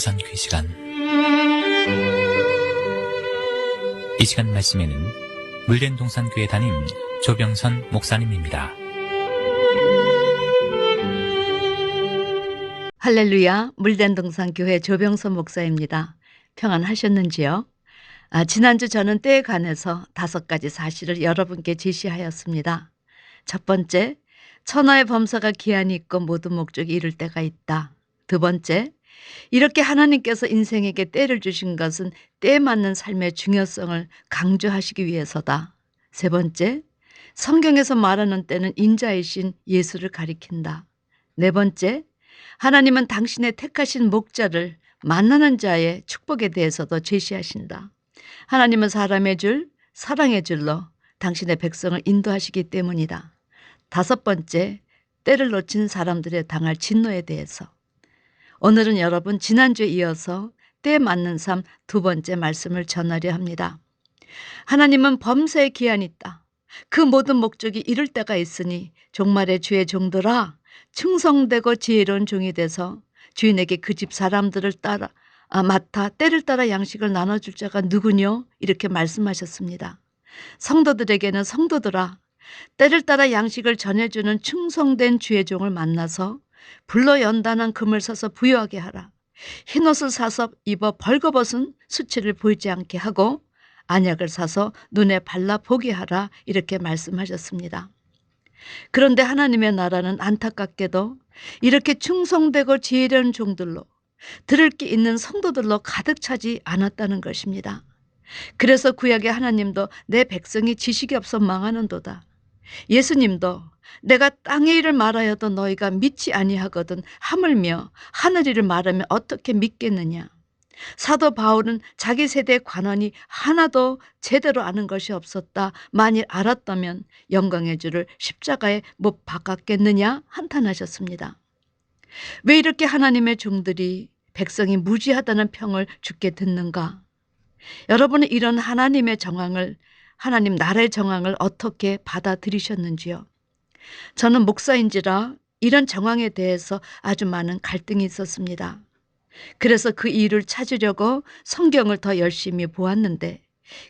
동산교회 시간. 이 시간 말씀에는 물된 동산교회 담임 조병선 목사님입니다. 할렐루야, 물된 동산교회 조병선 목사입니다. 평안하셨는지요? 지난주 저는 때에 관해서 5가지 사실을 여러분께 제시하였습니다. 첫 번째, 천하의 범사가 기한이 있고 모든 목적이 이룰 때가 있다. 두 번째, 이렇게 하나님께서 인생에게 때를 주신 것은 때에 맞는 삶의 중요성을 강조하시기 위해서다. 세 번째, 성경에서 말하는 때는 인자이신 예수를 가리킨다. 네 번째, 하나님은 당신의 택하신 목자를 만나는 자의 축복에 대해서도 제시하신다. 하나님은 사람의 줄, 사랑의 줄로 당신의 백성을 인도하시기 때문이다. 다섯 번째, 때를 놓친 사람들의 당할 진노에 대해서. 오늘은 여러분 지난주에 이어서 때에 맞는 삶 2번째 말씀을 전하려 합니다. 하나님은 범사에 기한이 있다. 그 모든 목적이 이룰 때가 있으니 종말의 주의 종들아 충성되고 지혜로운 종이 돼서 주인에게 그 집 사람들을 맡아 때를 따라 양식을 나눠줄 자가 누구뇨? 이렇게 말씀하셨습니다. 성도들에게는 성도들아 때를 따라 양식을 전해주는 충성된 주의 종을 만나서 불로 연단한 금을 사서 부유하게 하라. 흰옷을 사서 입어 벌거벗은 수치를 보이지 않게 하고 안약을 사서 눈에 발라 보게 하라. 이렇게 말씀하셨습니다. 그런데 하나님의 나라는 안타깝게도 이렇게 충성되고 지혜로운 종들로 들을 게 있는 성도들로 가득 차지 않았다는 것입니다. 그래서 구약의 하나님도 내 백성이 지식이 없어 망하는도다. 예수님도 내가 땅의 일을 말하여도 너희가 믿지 아니하거든 하물며 하늘 일을 말하면 어떻게 믿겠느냐. 사도 바울은 자기 세대의 관원이 하나도 제대로 아는 것이 없었다. 만일 알았다면 영광의 주를 십자가에 못 박았겠느냐 한탄하셨습니다. 왜 이렇게 하나님의 종들이 백성이 무지하다는 평을 주께 듣는가? 여러분은 이런 하나님의 정황을, 하나님 나라의 정황을 어떻게 받아들이셨는지요? 저는 목사인지라 이런 정황에 대해서 아주 많은 갈등이 있었습니다. 그래서 그 이유를 찾으려고 성경을 더 열심히 보았는데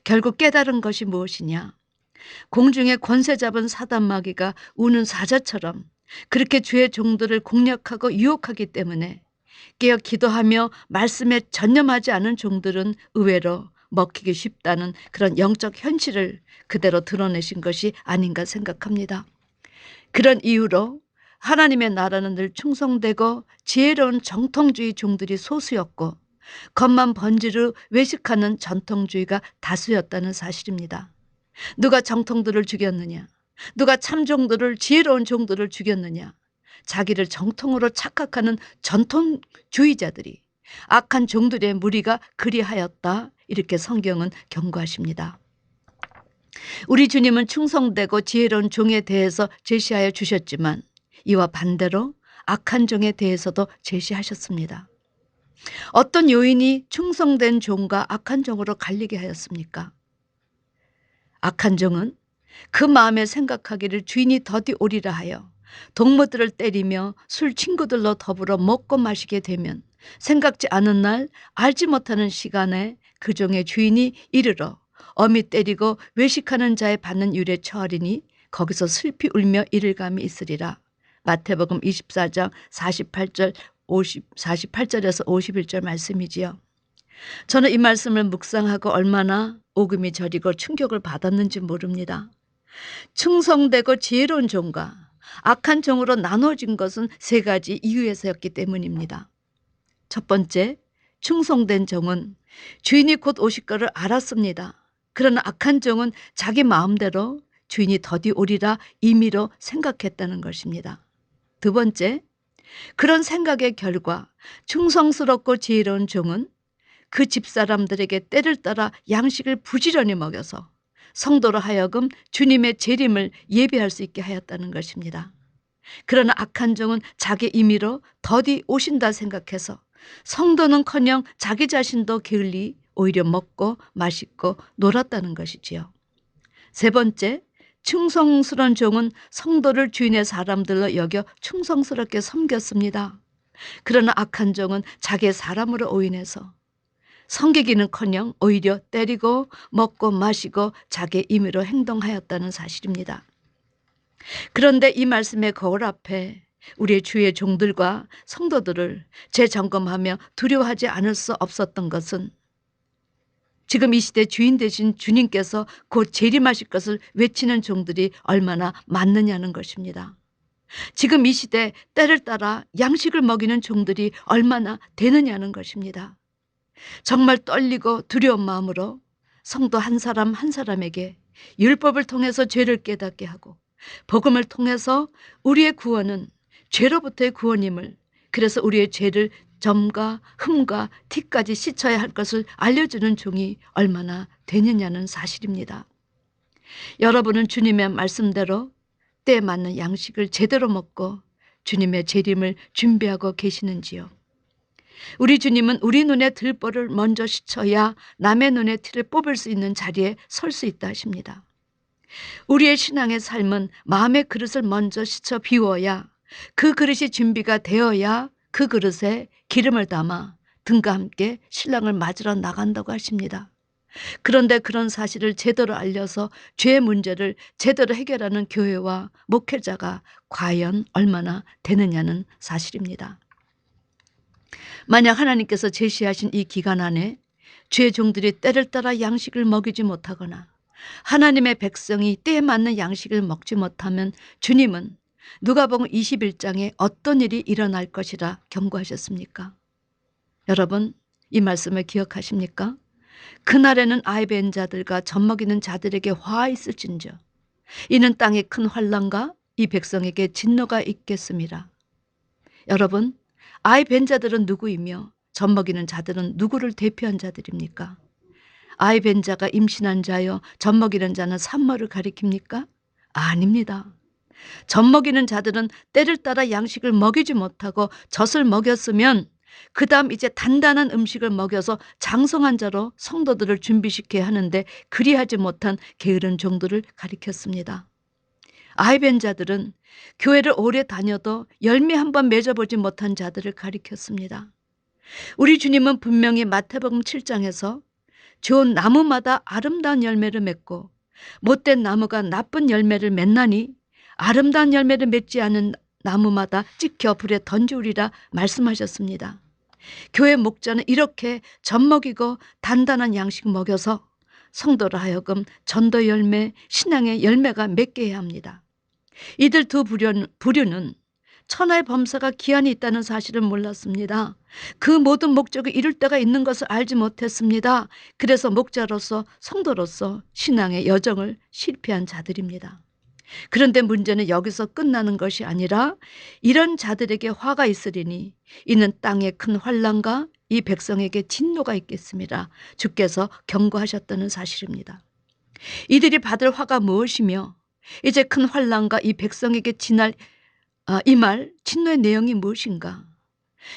결국 깨달은 것이 무엇이냐? 공중에 권세 잡은 사단마귀가 우는 사자처럼 그렇게 주의 종들을 공략하고 유혹하기 때문에 깨어 기도하며 말씀에 전념하지 않은 종들은 의외로 먹히기 쉽다는 그런 영적 현실을 그대로 드러내신 것이 아닌가 생각합니다. 그런 이유로 하나님의 나라는 늘 충성되고 지혜로운 정통주의 종들이 소수였고 겉만 번지르 외식하는 전통주의가 다수였다는 사실입니다. 누가 정통들을 죽였느냐? 누가 참종들을 지혜로운 종들을 죽였느냐? 자기를 정통으로 착각하는 전통주의자들이 악한 종들의 무리가 그리하였다. 이렇게 성경은 경고하십니다. 우리 주님은 충성되고 지혜로운 종에 대해서 제시하여 주셨지만 이와 반대로 악한 종에 대해서도 제시하셨습니다. 어떤 요인이 충성된 종과 악한 종으로 갈리게 하였습니까? 악한 종은 그 마음에 생각하기를 주인이 더디 오리라 하여 동무들을 때리며 술 친구들로 더불어 먹고 마시게 되면 생각지 않은 날 알지 못하는 시간에 그 종의 주인이 이르러 어미 때리고 외식하는 자에 받는 율에 처하리니 거기서 슬피 울며 이를 감이 있으리라. 마태복음 24장 48절에서 51절 말씀이지요. 저는 이 말씀을 묵상하고 얼마나 오금이 저리고 충격을 받았는지 모릅니다. 충성되고 지혜로운 종과 악한 종으로 나눠진 것은 3가지 이유에서였기 때문입니다. 첫 번째, 충성된 종은 주인이 곧 오실 것을 알았습니다. 그러나 악한 종은 자기 마음대로 주인이 더디 오리라 임의로 생각했다는 것입니다. 두 번째, 그런 생각의 결과 충성스럽고 지혜로운 종은 그 집사람들에게 때를 따라 양식을 부지런히 먹여서 성도로 하여금 주님의 재림을 예비할 수 있게 하였다는 것입니다. 그러나 악한 종은 자기 임의로 더디 오신다 생각해서 성도는커녕 자기 자신도 게을리 오히려 먹고 마시고 놀았다는 것이지요. 세 번째, 충성스러운 종은 성도를 주인의 사람들로 여겨 충성스럽게 섬겼습니다. 그러나 악한 종은 자기의 사람으로 오인해서 섬기기는커녕 오히려 때리고 먹고 마시고 자기의 임의로 행동하였다는 사실입니다. 그런데 이 말씀의 거울 앞에 우리의 주의 종들과 성도들을 재점검하며 두려워하지 않을 수 없었던 것은 지금 이 시대 주인 되신 주님께서 곧 재림하실 것을 외치는 종들이 얼마나 많느냐는 것입니다. 지금 이 시대 때를 따라 양식을 먹이는 종들이 얼마나 되느냐는 것입니다. 정말 떨리고 두려운 마음으로 성도 한 사람 한 사람에게 율법을 통해서 죄를 깨닫게 하고 복음을 통해서 우리의 구원은 죄로부터의 구원임을, 그래서 우리의 죄를 점과 흠과 티까지 씻어야 할 것을 알려주는 종이 얼마나 되느냐는 사실입니다. 여러분은 주님의 말씀대로 때에 맞는 양식을 제대로 먹고 주님의 재림을 준비하고 계시는지요? 우리 주님은 우리 눈에 들보를 먼저 씻어야 남의 눈에 티를 뽑을 수 있는 자리에 설 수 있다 하십니다. 우리의 신앙의 삶은 마음의 그릇을 먼저 씻어 비워야, 그 그릇이 준비가 되어야 그 그릇에 기름을 담아 등과 함께 신랑을 맞으러 나간다고 하십니다. 그런데 그런 사실을 제대로 알려서 죄의 문제를 제대로 해결하는 교회와 목회자가 과연 얼마나 되느냐는 사실입니다. 만약 하나님께서 제시하신 이 기간 안에 죄의 종들이 때를 따라 양식을 먹이지 못하거나 하나님의 백성이 때에 맞는 양식을 먹지 못하면 주님은 누가복음 21장에 어떤 일이 일어날 것이라 경고하셨습니까? 여러분, 이 말씀을 기억하십니까? 그날에는 아이 벤 자들과 젖먹이는 자들에게 화 있을진저 이는 땅에 큰 환난과 이 백성에게 진노가 있겠습니다. 여러분, 아이 벤 자들은 누구이며 젖먹이는 자들은 누구를 대표한 자들입니까? 아이 벤 자가 임신한 자여 젖먹이는 자는 산모를 가리킵니까? 아닙니다. 젖먹이는 자들은 때를 따라 양식을 먹이지 못하고 젖을 먹였으면 그 다음 이제 단단한 음식을 먹여서 장성한 자로 성도들을 준비시켜야 하는데 그리하지 못한 게으른 종들을 가리켰습니다. 아이 벤 자들은 교회를 오래 다녀도 열매 한번 맺어보지 못한 자들을 가리켰습니다. 우리 주님은 분명히 마태복음 7장에서 좋은 나무마다 아름다운 열매를 맺고 못된 나무가 나쁜 열매를 맺나니 아름다운 열매를 맺지 않은 나무마다 찍혀 불에 던지우리라 말씀하셨습니다. 교회 목자는 이렇게 젖먹이고 단단한 양식 먹여서 성도로 하여금 전도 열매, 신앙의 열매가 맺게 해야 합니다. 이들 두 부류는 천하의 범사가 기한이 있다는 사실을 몰랐습니다. 그 모든 목적을 이룰 때가 있는 것을 알지 못했습니다. 그래서 목자로서 성도로서 신앙의 여정을 실패한 자들입니다. 그런데 문제는 여기서 끝나는 것이 아니라 이런 자들에게 화가 있으리니 이는 땅에 큰 환난과 이 백성에게 진노가 있겠습니다. 주께서 경고하셨다는 사실입니다. 이들이 받을 화가 무엇이며 이제 큰 환난과 이 백성에게 임할 진노의 내용이 무엇인가?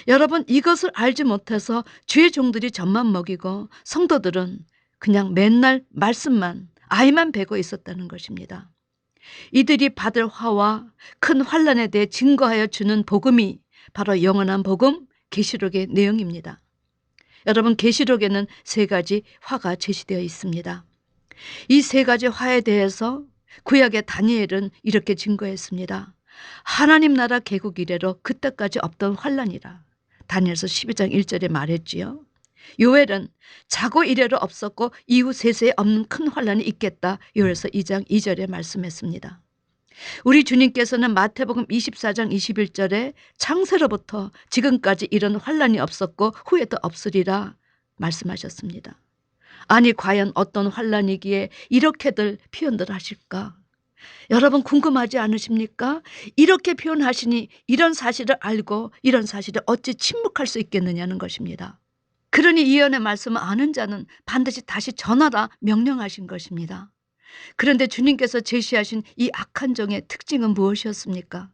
여러분, 이것을 알지 못해서 주의 종들이 젖만 먹이고 성도들은 그냥 맨날 말씀만 아이만 베고 있었다는 것입니다. 이들이 받을 화와 큰 환난에 대해 증거하여 주는 복음이 바로 영원한 복음 계시록의 내용입니다. 여러분, 계시록에는 세 가지 화가 제시되어 있습니다. 이 세 가지 화에 대해서 구약의 다니엘은 이렇게 증거했습니다. 하나님 나라 개국 이래로 그때까지 없던 환난이라. 다니엘서 12장 1절에 말했지요. 요엘은 자고 이래로 없었고 이후 세세에 없는 큰 환난이 있겠다. 요엘서 2장 2절에 말씀했습니다. 우리 주님께서는 마태복음 24장 21절에 창세로부터 지금까지 이런 환난이 없었고 후에도 없으리라 말씀하셨습니다. 아니, 과연 어떤 환난이기에 이렇게들 표현들 하실까? 여러분, 궁금하지 않으십니까? 이렇게 표현하시니 이런 사실을 알고 이런 사실을 어찌 침묵할 수 있겠느냐는 것입니다. 그러니 이언의 말씀을 아는 자는 반드시 다시 전하라 명령하신 것입니다. 그런데 주님께서 제시하신 이 악한 종의 특징은 무엇이었습니까?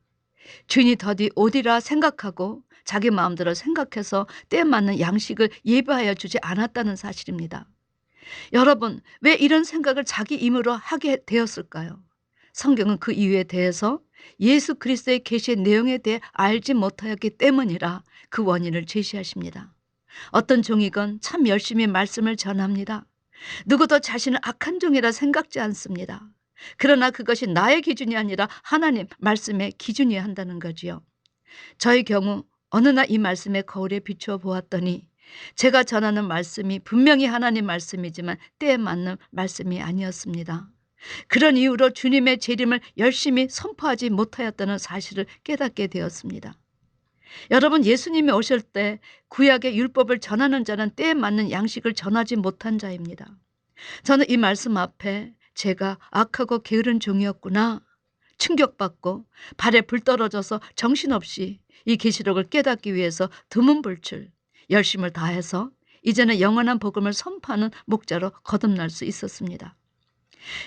주인이 더디 오리라 생각하고 자기 마음대로 생각해서 때에 맞는 양식을 예비하여 주지 않았다는 사실입니다. 여러분, 왜 이런 생각을 자기 힘으로 하게 되었을까요? 성경은 그 이유에 대해서 예수 그리스도의 계시의 내용에 대해 알지 못하였기 때문이라 그 원인을 제시하십니다. 어떤 종이건 참 열심히 말씀을 전합니다. 누구도 자신을 악한 종이라 생각지 않습니다. 그러나 그것이 나의 기준이 아니라 하나님 말씀의 기준이어야 한다는 거지요. 저의 경우 어느 날 이 말씀의 거울에 비추어 보았더니 제가 전하는 말씀이 분명히 하나님 말씀이지만 때에 맞는 말씀이 아니었습니다. 그런 이유로 주님의 재림을 열심히 선포하지 못하였다는 사실을 깨닫게 되었습니다. 여러분, 예수님이 오실 때 구약의 율법을 전하는 자는 때에 맞는 양식을 전하지 못한 자입니다. 저는 이 말씀 앞에 제가 악하고 게으른 종이었구나 충격받고 발에 불 떨어져서 정신없이 이 계시록을 깨닫기 위해서 드문불출 열심을 다해서 이제는 영원한 복음을 선포하는 목자로 거듭날 수 있었습니다.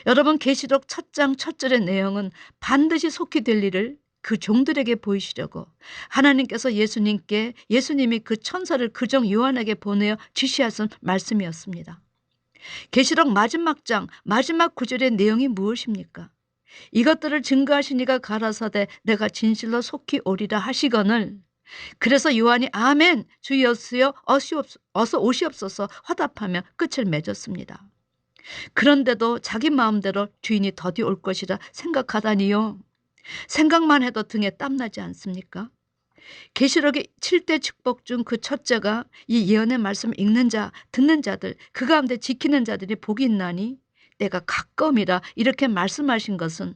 여러분, 계시록 첫 장 첫 절의 내용은 반드시 속히 될 일을 그 종들에게 보이시려고 하나님께서 예수님이 그 천사를 그 종 요한에게 보내어 지시하신 말씀이었습니다. 계시록 마지막 장 마지막 구절의 내용이 무엇입니까? 이것들을 증거하시니가 가라사대 내가 진실로 속히 오리라 하시거늘, 그래서 요한이 아멘 주 예수여 어서 오시옵소서 화답하며 끝을 맺었습니다. 그런데도 자기 마음대로 주인이 더디 올 것이라 생각하다니요. 생각만 해도 등에 땀나지 않습니까? 계시록의 7대 축복 중 그 첫째가 이 예언의 말씀을 읽는 자, 듣는 자들, 그 가운데 지키는 자들이 복이 있나니 때가 가까움이라 이렇게 말씀하신 것은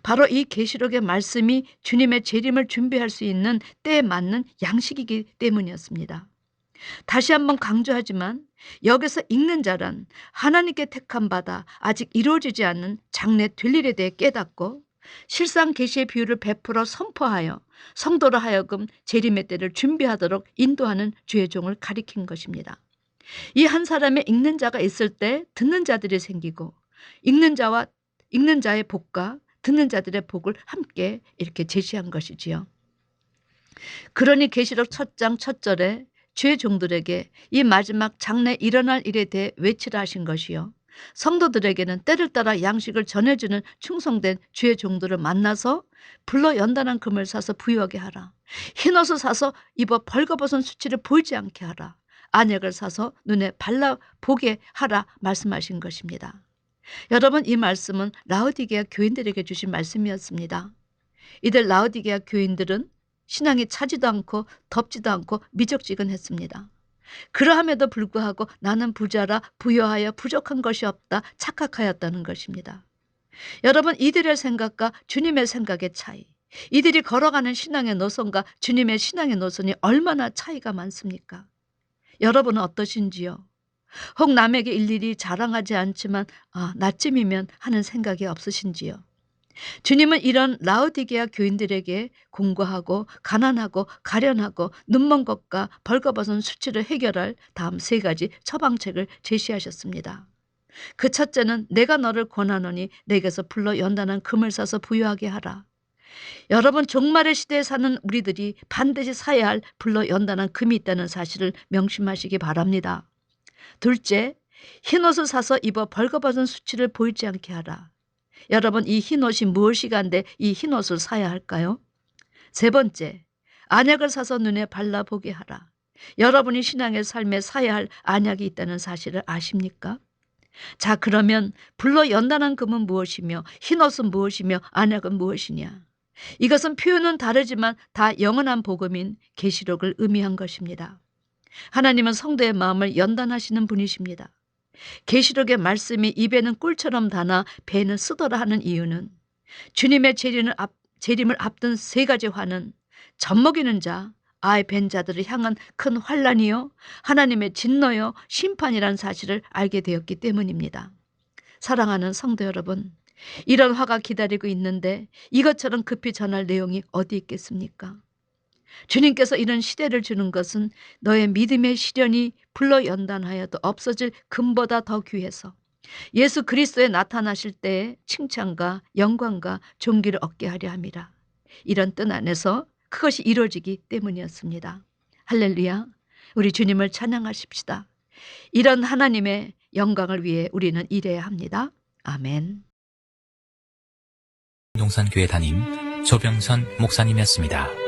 바로 이 계시록의 말씀이 주님의 재림을 준비할 수 있는 때에 맞는 양식이기 때문이었습니다. 다시 한번 강조하지만 여기서 읽는 자란 하나님께 택함 받아 아직 이루어지지 않은 장래 될 일에 대해 깨닫고 실상 계시의 비유를 베풀어 선포하여 성도로 하여금 재림의 때를 준비하도록 인도하는 주의 종을 가리킨 것입니다. 이 한 사람의 읽는 자가 있을 때 듣는 자들이 생기고 읽는 자의 복과 듣는 자들의 복을 함께 이렇게 제시한 것이지요. 그러니 계시록 첫 장 첫 절에 주의 종들에게 이 마지막 장래 일어날 일에 대해 외치라 하신 것이요. 성도들에게는 때를 따라 양식을 전해주는 충성된 주의 종들을 만나서 불러 연단한 금을 사서 부유하게 하라. 흰옷을 사서 입어 벌거벗은 수치를 보이지 않게 하라. 안약을 사서 눈에 발라보게 하라 말씀하신 것입니다. 여러분, 이 말씀은 라오디게아 교인들에게 주신 말씀이었습니다. 이들 라오디게아 교인들은 신앙이 차지도 않고 덥지도 않고 미적지근했습니다. 그러함에도 불구하고 나는 부자라 부여하여 부족한 것이 없다 착각하였다는 것입니다. 여러분, 이들의 생각과 주님의 생각의 차이, 이들이 걸어가는 신앙의 노선과 주님의 신앙의 노선이 얼마나 차이가 많습니까? 여러분은 어떠신지요? 혹 남에게 일일이 자랑하지 않지만 나쯤이면 하는 생각이 없으신지요? 주님은 이런 라오디게아 교인들에게 공고하고 가난하고 가련하고 눈먼 것과 벌거벗은 수치를 해결할 다음 세 가지 처방책을 제시하셨습니다. 그 첫째는 내가 너를 권하노니 내게서 불러 연단한 금을 사서 부유하게 하라. 여러분, 종말의 시대에 사는 우리들이 반드시 사야 할 불러 연단한 금이 있다는 사실을 명심하시기 바랍니다. 둘째, 흰옷을 사서 입어 벌거벗은 수치를 보이지 않게 하라. 여러분, 이 흰옷이 무엇이간데 이 흰옷을 사야 할까요? 세 번째, 안약을 사서 눈에 발라보게 하라. 여러분이 신앙의 삶에 사야 할 안약이 있다는 사실을 아십니까? 자, 그러면 불러 연단한 금은 무엇이며 흰옷은 무엇이며 안약은 무엇이냐? 이것은 표현은 다르지만 다 영원한 복음인 계시록을 의미한 것입니다. 하나님은 성도의 마음을 연단하시는 분이십니다. 계시록의 말씀이 입에는 꿀처럼 다나 배에는 쓰더라 하는 이유는 주님의 재림을 앞둔 세 가지 화는 젖먹이는 자, 아이 벤 자들을 향한 큰 환난이요 하나님의 진노요 심판이란 사실을 알게 되었기 때문입니다. 사랑하는 성도 여러분, 이런 화가 기다리고 있는데 이것처럼 급히 전할 내용이 어디 있겠습니까? 주님께서 이런 시대를 주는 것은 너의 믿음의 시련이 불러 연단하여도 없어질 금보다 더 귀해서 예수 그리스도에 나타나실 때에 칭찬과 영광과 존귀를 얻게 하려 함이라. 이런 뜻 안에서 그것이 이루어지기 때문이었습니다. 할렐루야, 우리 주님을 찬양하십시다. 이런 하나님의 영광을 위해 우리는 일해야 합니다. 아멘. 동산교회 담임 조병선 목사님이었습니다.